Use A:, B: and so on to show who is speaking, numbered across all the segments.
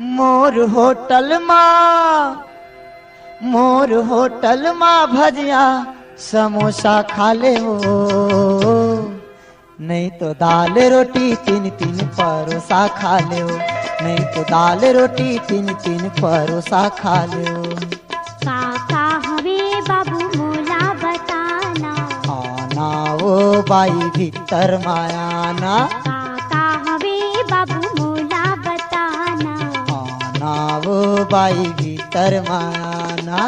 A: मोर hotel माँ भजिया समोसा खा ले हो, नहीं तो दाल रोटी तीन तीन परोसा खा ले हो, नहीं तो दाल रोटी तीन तीन परोसा खा ले हो।
B: काका हवे बाबू मोला बताना,
A: आना वो बाई भीतर मायाना,
B: काका हवे बाबू मोला बताना,
A: आना वो बाई भीतर मायाना।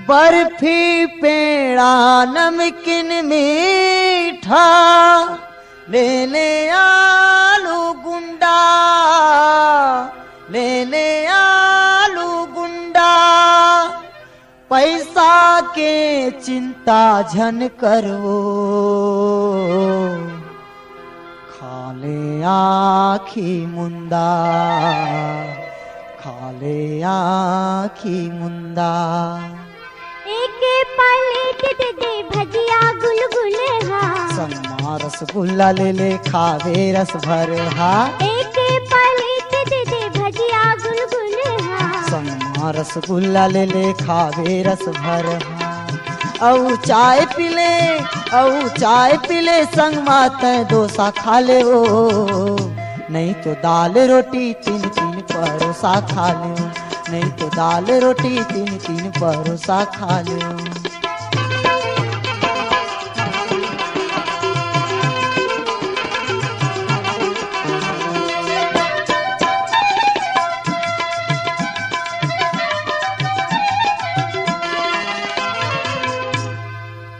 A: बर्फी पेड़ा नमकीन मीठा लेने आलू गुंडा, लेने आलू गुंडा, पैसा के चिंता झन करो, खा ले आखी मुंदा, खा ले आखी मुंदा।
B: एक प्लेट दे दे भजिया गुलगुले हा,
A: सम्मा रसगुल्ला ले ले खावे रस भर हा,
B: एक प्लेट दे दे भजिया गुलगुले हा,
A: सम्मा रसगुल्ला ले ले खावे रस भर हा। औ चाय पीले संग मात डोसा खा ले ओ, नहीं तो दाल रोटी तीन तीन परोसा खा ले, नहीं तो दाल रोटी तीन तीन परोसा खा ले।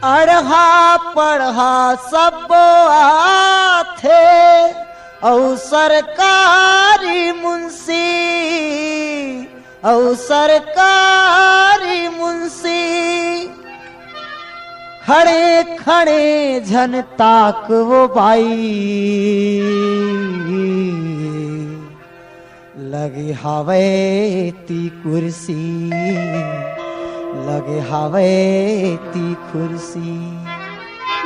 A: अढ़ा पढ़ा सब आथे औ सरकारी मुंशी, औ सरकारी मुंशी, खड़े खड़े झन ताक वो बाई, लगे हवे ती कुर्सी, लगे हवे ती कुर्सी।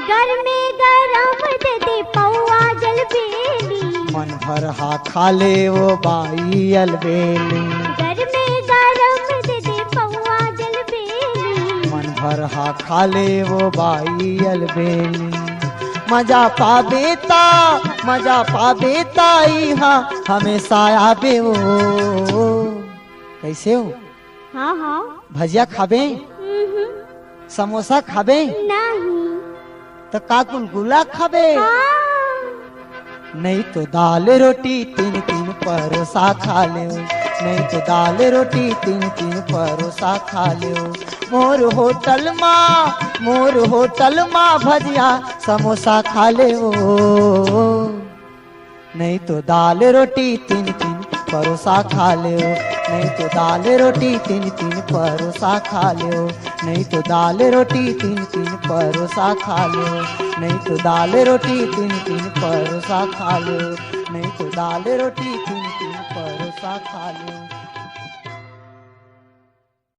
B: घर में गरम दे दे पौआ जलबेली,
A: मन भर हा खा ले वो बाई अलबेली,
B: घर में गरम दे दे पौआ जलबेली,
A: मन भर हा खा ले वो बाई अलबेली। मजा पाबेता यहाँ हमेशा आबे वो। कैसे हो?
B: हाँ हाँ
A: भजिया खाबे, समोसा खाबे,
B: नहीं
A: तो का गुलगुला खाबे,
B: हाँ।
A: नहीं तो दाल रोटी तीन तीन परोसा खा ले, नहीं तो दाल रोटी तीन तीन परोसा खा ले। मोर होटल माँ भजिया समोसा खा ले ओ, नहीं तो दाल रोटी तीन तीन परोसा खा ले, नहीं तो दाल रोटी तीन तीन परोसा खा ले, नहीं तो दाल रोटी तीन तीन परोसा खा ले, नहीं तो दाल रोटी तीन तीन परोसा खा ले, नहीं तो दाल रोटी तीन तीन परोसा खा ले।